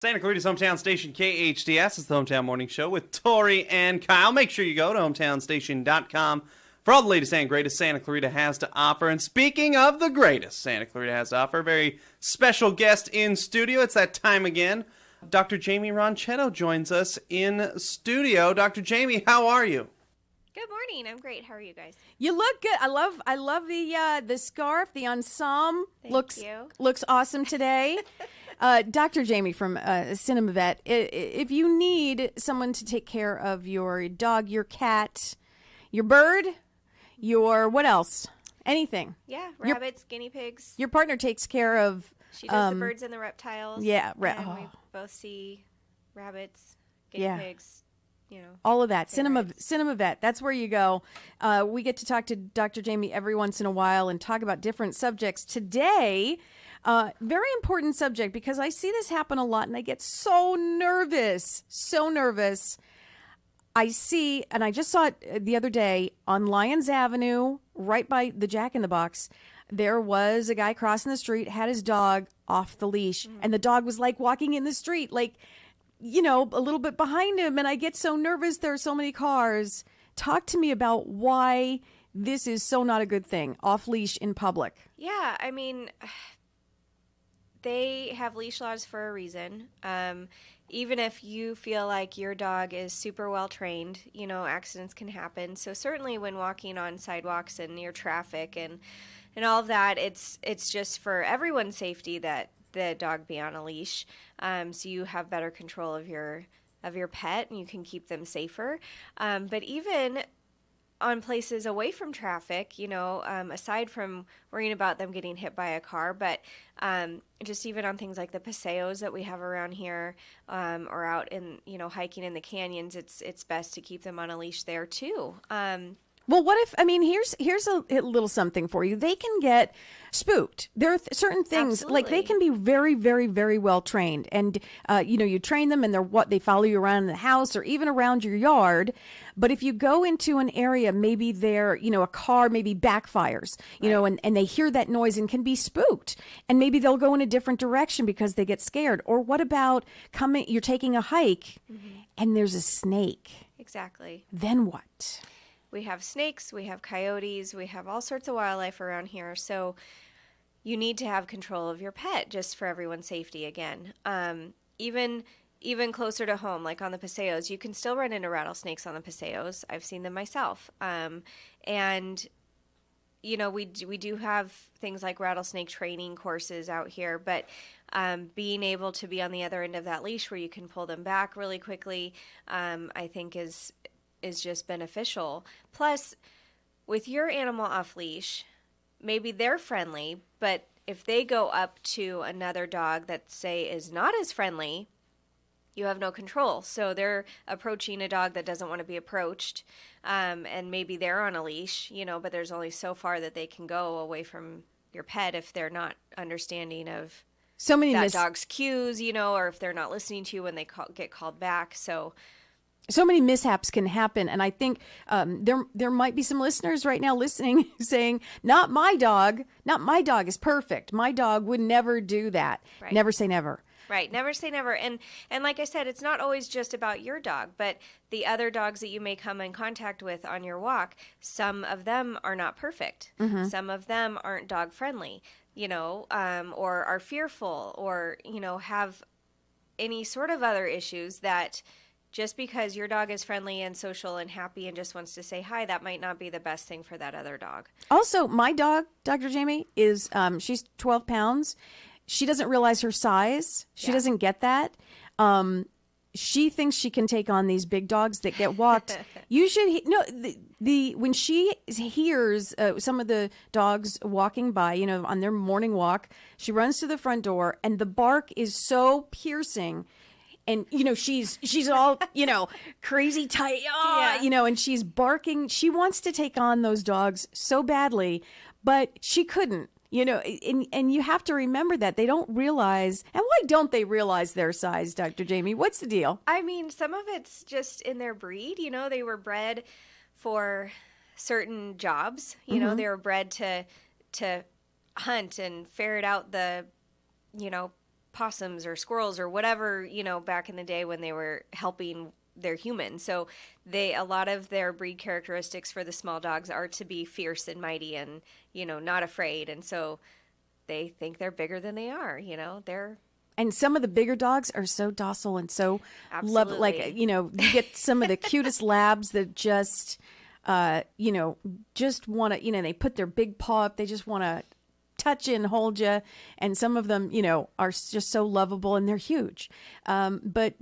Santa Clarita's hometown station, KHTS, is the Hometown Morning Show with Tori and Kyle. Make sure you go to hometownstation.com for all the latest and greatest Santa Clarita has to offer. And speaking of the greatest Santa Clarita has to offer, a very special guest in studio. It's that time again. Dr. Jaimie Ronchetto joins us in studio. Dr. Jaimie, how are you? Good morning. I'm great. How are you guys? You look good. I love the scarf. The ensemble looks awesome today. Dr. Jaimie from Cinema Vet, if you need someone to take care of your dog, your cat, your bird, your what else? Anything. Yeah, rabbits, guinea pigs. Your partner takes care of... She does the birds and the reptiles. Yeah. We both see rabbits, guinea pigs, all of that. Cinema Vet, that's where you go. We get to talk to Dr. Jaimie every once in a while and talk about different subjects. Today, very important subject because I see this happen a lot and I get so nervous. I see, and I just saw it the other day on Lyons Avenue, right by the Jack in the Box. There was a guy crossing the street, had his dog off the leash, and the dog was like walking in the street, like, a little bit behind him. And I get so nervous. There are so many cars. Talk to me about why this is so not a good thing, off leash in public. Yeah, I mean, they have leash laws for a reason. Even if you feel like your dog is super well trained, accidents can happen. So certainly when walking on sidewalks and near traffic and all of that, it's just for everyone's safety that the dog be on a leash, so you have better control of your pet and you can keep them safer. But even on places away from traffic, aside from worrying about them getting hit by a car, but just even on things like the paseos that we have around here, or out in hiking in the canyons, it's best to keep them on a leash there too. Well, what if, here's a little something for you. They can get spooked. There are certain things, Absolutely. like they can be very, very, very well trained. And, you train them and they follow you around in the house or even around your yard. But if you go into an area, maybe a car maybe backfires, and they hear that noise and can be spooked. And maybe they'll go in a different direction because they get scared. Or what about you're taking a hike and there's a snake? Exactly. Then what? We have snakes, we have coyotes, we have all sorts of wildlife around here. So you need to have control of your pet just for everyone's safety again. Even closer to home, like on the paseos, you can still run into rattlesnakes on the paseos. I've seen them myself. And we do have things like rattlesnake training courses out here, but being able to be on the other end of that leash where you can pull them back really quickly, I think is just beneficial. Plus, with your animal off leash, maybe they're friendly, but if they go up to another dog that, say, is not as friendly, you have no control. So they're approaching a dog that doesn't want to be approached, and maybe they're on a leash, but there's only so far that they can go away from your pet if they're not understanding of that dog's cues, or if they're not listening to you when they get called back. So many mishaps can happen, and I think there might be some listeners right now listening saying, not my dog is perfect. My dog would never do that. Right. Never say never. Right. Never say never. And like I said, it's not always just about your dog, but the other dogs that you may come in contact with on your walk, some of them are not perfect. Mm-hmm. Some of them aren't dog friendly, or are fearful or, have any sort of other issues that just because your dog is friendly and social and happy and just wants to say hi, that might not be the best thing for that other dog. Also, my dog, Dr. Jaimie, is she's 12 pounds. She doesn't realize her size. She doesn't get that. She thinks she can take on these big dogs that get walked. When she hears some of the dogs walking by, on their morning walk, she runs to the front door, and the bark is so piercing. And, she's all, crazy tight, and she's barking. She wants to take on those dogs so badly, but she couldn't, and you have to remember that they don't realize. And why don't they realize their size, Dr. Jaimie? What's the deal? I mean, some of it's just in their breed. They were bred for certain jobs. They were bred to hunt and ferret out the, possums or squirrels or whatever, back in the day when they were helping their humans. So a lot of their breed characteristics for the small dogs are to be fierce and mighty and, not afraid. And so they think they're bigger than they are, And some of the bigger dogs are so docile and so love. Absolutely. Like, you get some of the cutest labs that just want to, they put their big paw up. They just want to touch you and hold you. And some of them, are just so lovable and they're huge. But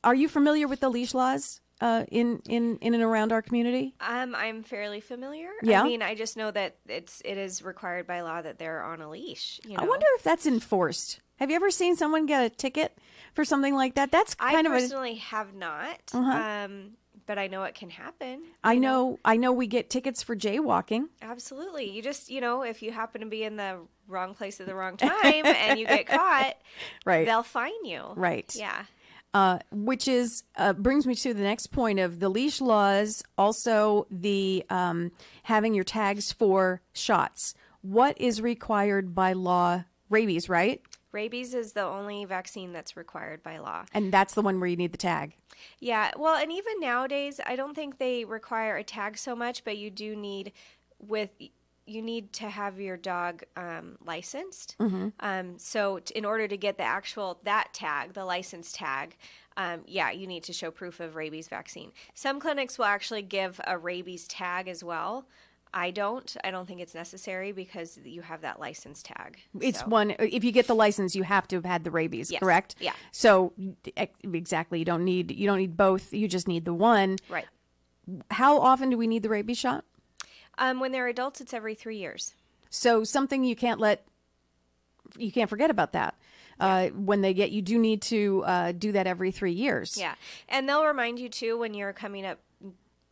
are you familiar with the leash laws in and around our community? I'm fairly familiar. Yeah? I mean, I just know that it is required by law that they're on a leash. I wonder if that's enforced. Have you ever seen someone get a ticket for something like that? That's kind I of personally have not, but I know it can happen. I know we get tickets for jaywalking. Absolutely. You just, if you happen to be in the wrong place at the wrong time and you get caught, Right. they'll fine you. Right. Yeah. Which is brings me to the next point of the leash laws. Also, the having your tags for shots. What is required by law? Rabies, right? Rabies is the only vaccine that's required by law. And that's the one where you need the tag. Yeah. Well, and even nowadays, I don't think they require a tag so much, but you do need you need to have your dog licensed. So in order to get that tag, the license tag, you need to show proof of rabies vaccine. Some clinics will actually give a rabies tag as well. I don't think it's necessary because you have that license tag. It's one, if you get the license, you have to have had the rabies, Yes. correct? Yeah. So exactly, you don't need both. You just need the one. Right. How often do we need the rabies shot? When they're adults, it's every 3 years. So something you can't forget about that. When they you do need to do that every 3 years. Yeah. And they'll remind you too when you're coming up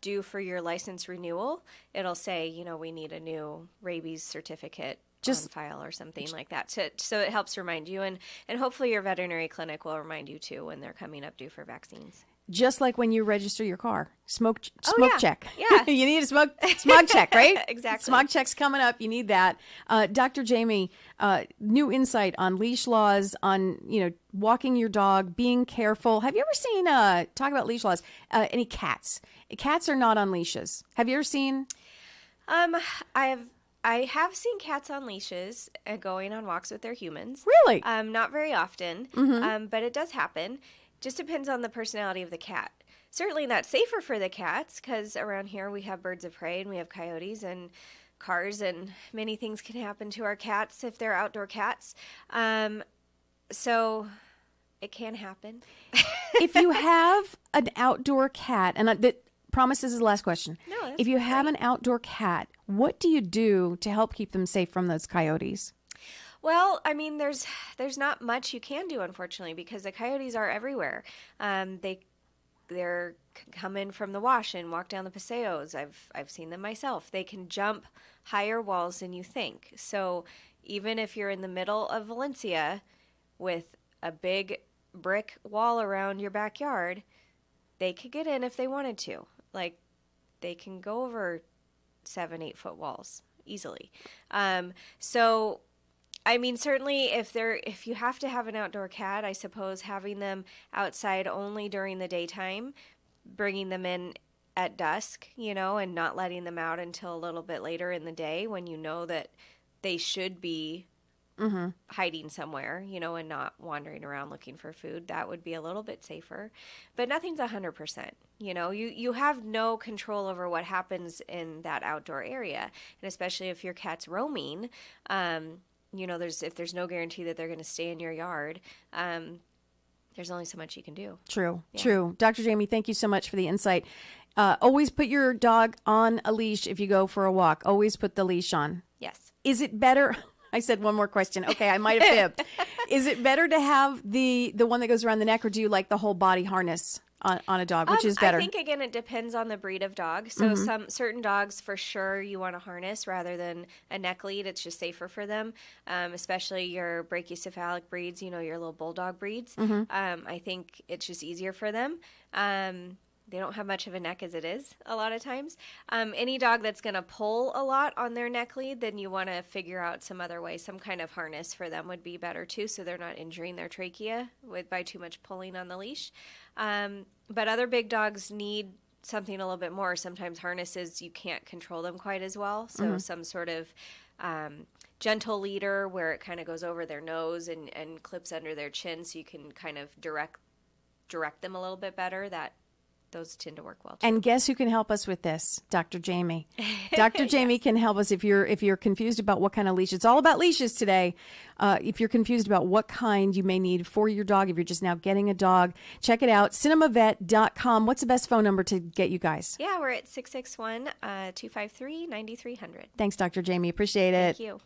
due for your license renewal. It'll say, we need a new rabies certificate on file or something like that. So it helps remind you. And hopefully your veterinary clinic will remind you too when they're coming up due for vaccines. Just like when you register your car, smoke yeah. check. Yeah. You need a smog check, right? Exactly. Smog check's coming up. You need that. Dr. Jaimie, new insight on leash laws, on walking your dog, being careful. Have you ever seen talk about leash laws? Any cats? Cats are not on leashes. Have you ever seen? I have seen cats on leashes going on walks with their humans. Really? Not very often, but it does happen. Just depends on the personality of the cat. Certainly not safer for the cats because around here we have birds of prey and we have coyotes and cars and many things can happen to our cats if they're outdoor cats. So it can happen. If you have an outdoor cat, and promise this is the last question. No, that's if you have an outdoor cat, what do you do to help keep them safe from those coyotes? Well, I mean, there's not much you can do, unfortunately, because the coyotes are everywhere. They're come in from the wash and walk down the paseos. I've seen them myself. They can jump higher walls than you think. So even if you're in the middle of Valencia with a big brick wall around your backyard, they could get in if they wanted to. Like, they can go over 7-8 foot walls easily. So I mean, certainly if you have to have an outdoor cat, I suppose having them outside only during the daytime, bringing them in at dusk, and not letting them out until a little bit later in the day when you know that they should be hiding somewhere, and not wandering around looking for food. That would be a little bit safer, but nothing's 100%. You have no control over what happens in that outdoor area, and especially if your cat's roaming, if there's no guarantee that they're going to stay in your yard, there's only so much you can do. True. Yeah. True. Dr. Jaimie, thank you so much for the insight. Always put your dog on a leash if you go for a walk. Always put the leash on. Yes. Is it better? I said one more question. Okay, I might have fibbed. Is it better to have the one that goes around the neck, or do you like the whole body harness on a dog? Which is better? I think, again, it depends on the breed of dog. So some certain dogs, for sure, you want a harness rather than a neck lead. It's just safer for them, especially your brachycephalic breeds, your little bulldog breeds. I think it's just easier for them. they don't have much of a neck as it is a lot of times. Any dog that's going to pull a lot on their neck lead, then you want to figure out some other way. Some kind of harness for them would be better too, so they're not injuring their trachea by too much pulling on the leash. But other big dogs need something a little bit more. Sometimes harnesses, you can't control them quite as well. So some sort of gentle leader where it kind of goes over their nose and clips under their chin, so you can kind of direct them a little bit better. Those tend to work well too. And guess who can help us with this? Dr. Jaimie. Dr. Jaimie can help us if you're confused about what kind of leash. It's all about leashes today. If you're confused about what kind you may need for your dog, if you're just now getting a dog, check it out, cinemavet.com. What's the best phone number to get you guys? Yeah, we're at 661-253-9300. Thanks, Dr. Jaimie. Appreciate it. Thank you.